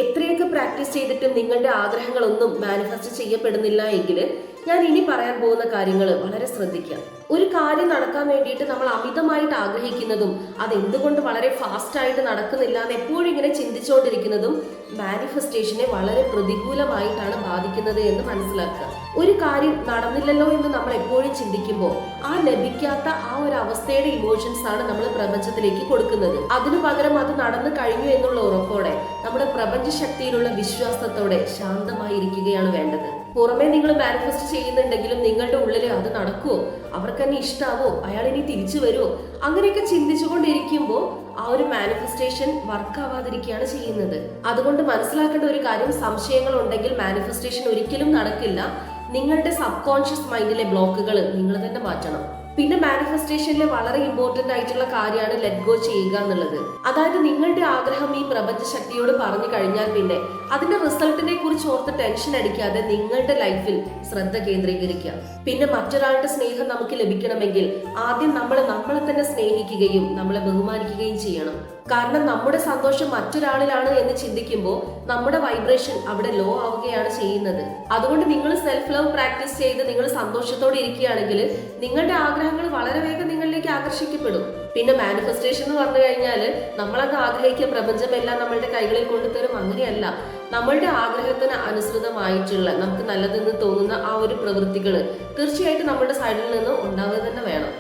എത്രയൊക്കെ പ്രാക്ടീസ് ചെയ്തിട്ടും നിങ്ങളുടെ ആഗ്രഹങ്ങളൊന്നും മാനിഫെസ്റ്റ് ചെയ്യപ്പെടുന്നില്ല എങ്കിൽ ഞാൻ ഇനി പറയാൻ പോകുന്ന കാര്യങ്ങൾ വളരെ ശ്രദ്ധിക്കാം. ഒരു കാര്യം നടക്കാൻ വേണ്ടിയിട്ട് നമ്മൾ അമിതമായിട്ട് ആഗ്രഹിക്കുന്നതും അതെന്തുകൊണ്ട് വളരെ ഫാസ്റ്റ് ആയിട്ട് നടക്കുന്നില്ല എന്ന് എപ്പോഴും ഇങ്ങനെ ചിന്തിച്ചുകൊണ്ടിരിക്കുന്നതും മാനിഫെസ്റ്റേഷനെ വളരെ പ്രതികൂലമായിട്ടാണ് ബാധിക്കുന്നത് എന്ന് മനസ്സിലാക്കുക. ഒരു കാര്യം നടന്നില്ലല്ലോ എന്ന് നമ്മൾ എപ്പോഴും ചിന്തിക്കുമ്പോൾ ആ ലഭിക്കാത്ത ആ ഒരു അവസ്ഥയുടെ ഇമോഷൻസ് ആണ് നമ്മൾ പ്രപഞ്ചത്തിലേക്ക് കൊടുക്കുന്നത്. അതിനു പകരം അത് നടന്നു കഴിഞ്ഞു എന്നുള്ള ഉറപ്പോടെ നമ്മുടെ പ്രപഞ്ച ശക്തിയിലുള്ള വിശ്വാസത്തോടെ ശാന്തമായിരിക്കുകയാണ് വേണ്ടത്. പുറമെ നിങ്ങൾ മാനിഫെസ്റ്റ് ചെയ്യുന്നുണ്ടെങ്കിലും നിങ്ങളുടെ ഉള്ളിൽ അത് നടക്കുവോ, അവർക്ക് തന്നെ ഇഷ്ടാവോ, അയാൾ ഇനി തിരിച്ചു വരുമോ, അങ്ങനെയൊക്കെ ചിന്തിച്ചുകൊണ്ടിരിക്കുമ്പോൾ ആ ഒരു മാനിഫെസ്റ്റേഷൻ വർക്ക് ആവാതിരിക്കുകയാണ് ചെയ്യുന്നത്. അതുകൊണ്ട് മനസ്സിലാക്കേണ്ട ഒരു കാര്യം, സംശയങ്ങൾ ഉണ്ടെങ്കിൽ മാനിഫെസ്റ്റേഷൻ ഒരിക്കലും നടക്കില്ല. നിങ്ങളുടെ സബ് കോൺഷ്യസ് മൈൻഡിലെ ബ്ലോക്കുകൾ നിങ്ങൾ തന്നെ മാറ്റണം. പിന്നെ മാനിഫെസ്റ്റേഷനിൽ വളരെ ഇമ്പോർട്ടന്റ് ആയിട്ടുള്ള കാര്യമാണ് ലെറ്റ് ഗോ ചെയ്യുക എന്നുള്ളത്. അതായത് നിങ്ങളുടെ ആഗ്രഹം ഈ പ്രപഞ്ച ശക്തിയോട് പറഞ്ഞു കഴിഞ്ഞാൽ പിന്നെ അതിന്റെ റിസൾട്ടിനെ കുറിച്ച് ഓർത്ത് ടെൻഷൻ അടിക്കാതെ നിങ്ങളുടെ ലൈഫിൽ ശ്രദ്ധ കേന്ദ്രീകരിക്കുക. പിന്നെ മറ്റൊരാളുടെ സ്നേഹം നമുക്ക് ലഭിക്കണമെങ്കിൽ ആദ്യം നമ്മളെ തന്നെ സ്നേഹിക്കുകയും നമ്മളെ ബഹുമാനിക്കുകയും ചെയ്യണം. കാരണം നമ്മുടെ സന്തോഷം മറ്റൊരാളിലാണ് എന്ന് ചിന്തിക്കുമ്പോൾ നമ്മുടെ വൈബ്രേഷൻ അവിടെ ലോ ആവുകയാണ് ചെയ്യുന്നത്. അതുകൊണ്ട് നിങ്ങൾ സെൽഫ് ലവ് പ്രാക്ടീസ് ചെയ്ത് നിങ്ങൾ സന്തോഷത്തോടെ ഇരിക്കുകയാണെങ്കിൽ നിങ്ങളുടെ ആഗ്രഹങ്ങൾ വളരെ വേഗം നിങ്ങളിലേക്ക് ആകർഷിക്കപ്പെടും. പിന്നെ മാനിഫെസ്റ്റേഷൻ എന്ന് പറഞ്ഞു കഴിഞ്ഞാൽ നമ്മളങ്ങ് ആഗ്രഹിക്കുക പ്രപഞ്ചമെല്ലാം നമ്മളുടെ കൈകളിൽ കൊണ്ടുതരും, അങ്ങനെയല്ല. നമ്മളുടെ ആഗ്രഹത്തിന് അനുസൃതമായിട്ടുള്ള നമുക്ക് നല്ലതെന്ന് തോന്നുന്ന ആ ഒരു പ്രവൃത്തികൾ തീർച്ചയായിട്ടും നമ്മുടെ സൈഡിൽ നിന്ന് ഉണ്ടാവുക തന്നെ വേണം.